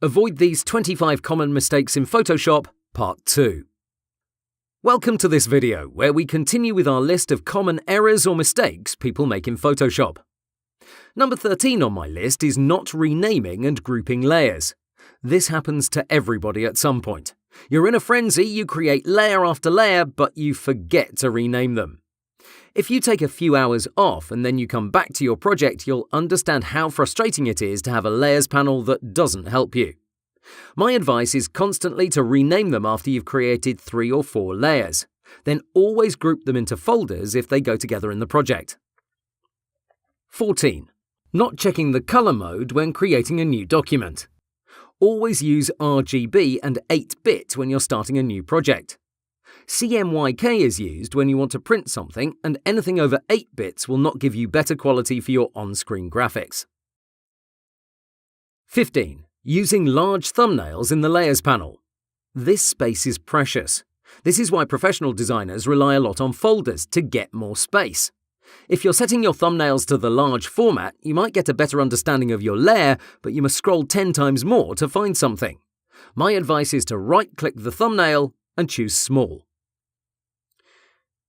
Avoid these 25 common mistakes in Photoshop, Part 2. Welcome to this video, where we continue with our list of common errors or mistakes people make in Photoshop. Number 13 on my list is not renaming and grouping layers. This happens to everybody at some point. You're in a frenzy, you create layer after layer, but you forget to rename them. If you take a few hours off and then you come back to your project, you'll understand how frustrating it is to have a layers panel that doesn't help you. My advice is constantly to rename them after you've created 3 or 4 layers. Then always group them into folders if they go together in the project. 14. Not checking the color mode when creating a new document. Always use RGB and 8-bit when you're starting a new project. CMYK is used when you want to print something, and anything over 8 bits will not give you better quality for your on-screen graphics. 15. Using large thumbnails in the Layers panel. This space is precious. This is why professional designers rely a lot on folders to get more space. If you're setting your thumbnails to the large format, you might get a better understanding of your layer, but you must scroll 10 times more to find something. My advice is to right-click the thumbnail and choose Small.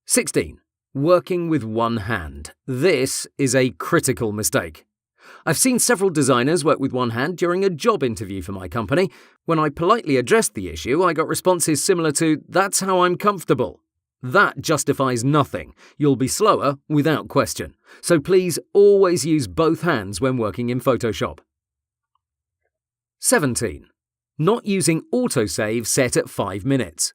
16. Working with one hand. This is a critical mistake. I've seen several designers work with one hand during a job interview for my company. When I politely addressed the issue, I got responses similar to, "That's how I'm comfortable." That justifies nothing. You'll be slower without question. So please always use both hands when working in Photoshop. 17. Not using autosave set at 5 minutes.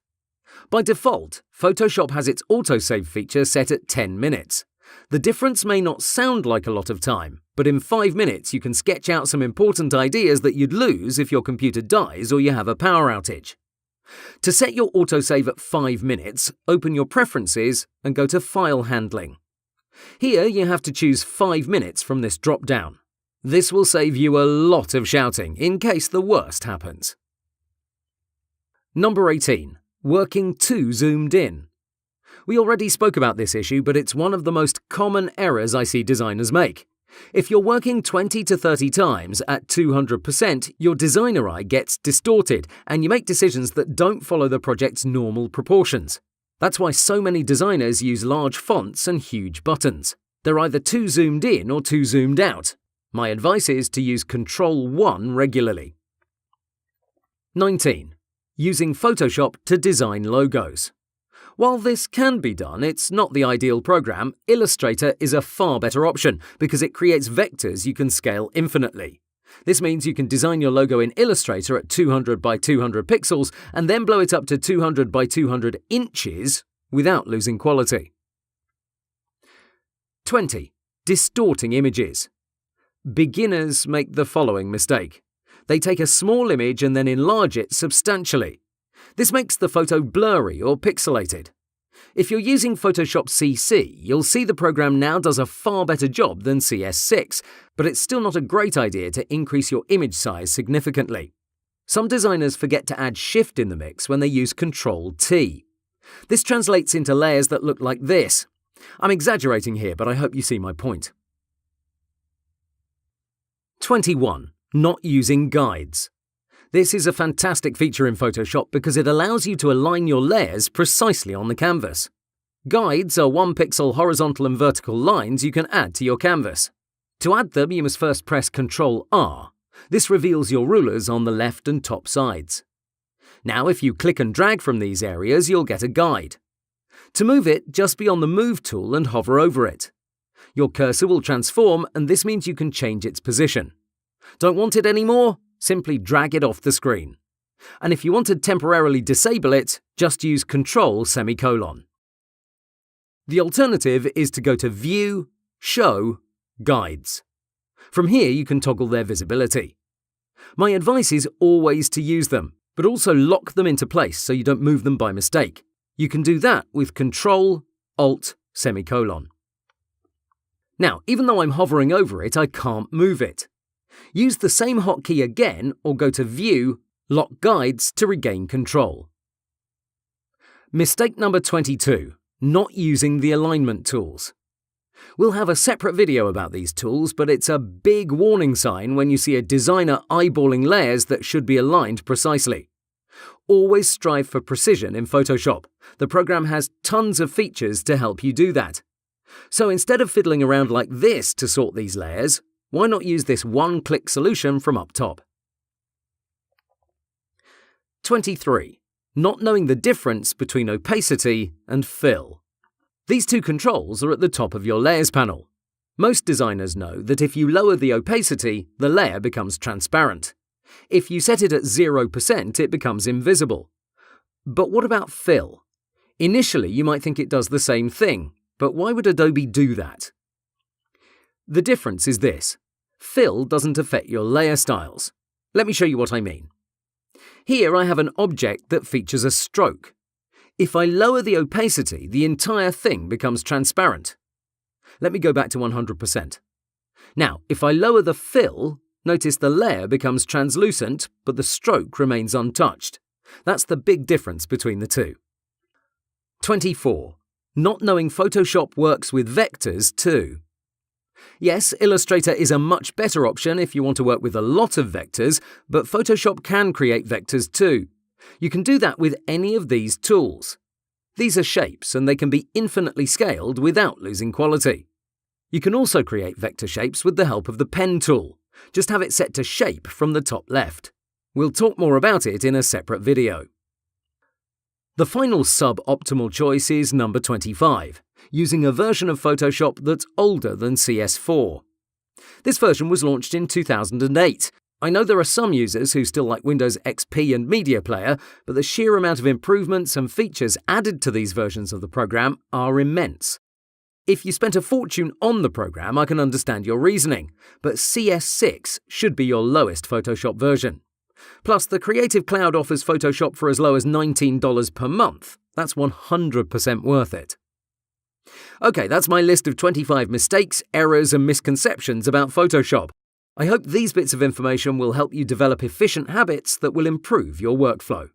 By default, Photoshop has its autosave feature set at 10 minutes. The difference may not sound like a lot of time, but in 5 minutes you can sketch out some important ideas that you'd lose if your computer dies or you have a power outage. To set your autosave at 5 minutes, open your Preferences and go to File Handling. Here you have to choose 5 minutes from this drop-down. This will save you a lot of shouting in case the worst happens. Number 18. Working too zoomed in. We already spoke about this issue, but it's one of the most common errors I see designers make. If you're working 20 to 30 times at 200%, your designer eye gets distorted, and you make decisions that don't follow the project's normal proportions. That's why so many designers use large fonts and huge buttons. They're either too zoomed in or too zoomed out. My advice is to use Ctrl+1 regularly. 19. Using Photoshop to design logos. While this can be done, it's not the ideal program. Illustrator is a far better option because it creates vectors you can scale infinitely. This means you can design your logo in Illustrator at 200 by 200 pixels and then blow it up to 200 by 200 inches without losing quality. 20. Distorting images. Beginners make the following mistake. They take a small image and then enlarge it substantially. This makes the photo blurry or pixelated. If you're using Photoshop CC, you'll see the program now does a far better job than CS6, but it's still not a great idea to increase your image size significantly. Some designers forget to add shift in the mix when they use Ctrl+T. This translates into layers that look like this. I'm exaggerating here, but I hope you see my point. 21. Not using guides. This is a fantastic feature in Photoshop because it allows you to align your layers precisely on the canvas. Guides are 1-pixel horizontal and vertical lines you can add to your canvas. To add them, you must first press Ctrl R. This reveals your rulers on the left and top sides. Now, if you click and drag from these areas, you'll get a guide. To move it, just be on the Move tool and hover over it. Your cursor will transform, and this means you can change its position. Don't want it anymore? Simply drag it off the screen. And if you want to temporarily disable it, just use Ctrl::. The alternative is to go to View, Show, Guides. From here you can toggle their visibility. My advice is always to use them, but also lock them into place so you don't move them by mistake. You can do that with Ctrl+Alt:. Now, even though I'm hovering over it, I can't move it. Use the same hotkey again or go to View, Lock Guides to regain control. Mistake number 22. Not using the alignment tools. We'll have a separate video about these tools, but it's a big warning sign when you see a designer eyeballing layers that should be aligned precisely. Always strive for precision in Photoshop. The program has tons of features to help you do that. So instead of fiddling around like this to sort these layers, why not use this one-click solution from up top? 23. Not knowing the difference between opacity and fill. These two controls are at the top of your Layers panel. Most designers know that if you lower the opacity, the layer becomes transparent. If you set it at 0%, it becomes invisible. But what about fill? Initially, you might think it does the same thing, but why would Adobe do that? The difference is this. Fill doesn't affect your layer styles. Let me show you what I mean. Here I have an object that features a stroke. If I lower the opacity, the entire thing becomes transparent. Let me go back to 100%. Now, if I lower the fill, notice the layer becomes translucent, but the stroke remains untouched. That's the big difference between the two. 24. Not knowing Photoshop works with vectors too. Yes, Illustrator is a much better option if you want to work with a lot of vectors, but Photoshop can create vectors too. You can do that with any of these tools. These are shapes and they can be infinitely scaled without losing quality. You can also create vector shapes with the help of the pen tool. Just have it set to shape from the top left. We'll talk more about it in a separate video. The final sub-optimal choice is number 25, using a version of Photoshop that's older than CS4. This version was launched in 2008. I know there are some users who still like Windows XP and Media Player, but the sheer amount of improvements and features added to these versions of the program are immense. If you spent a fortune on the program, I can understand your reasoning, but CS6 should be your lowest Photoshop version. Plus, the Creative Cloud offers Photoshop for as low as $19 per month. That's 100% worth it. Okay, that's my list of 25 mistakes, errors, and misconceptions about Photoshop. I hope these bits of information will help you develop efficient habits that will improve your workflow.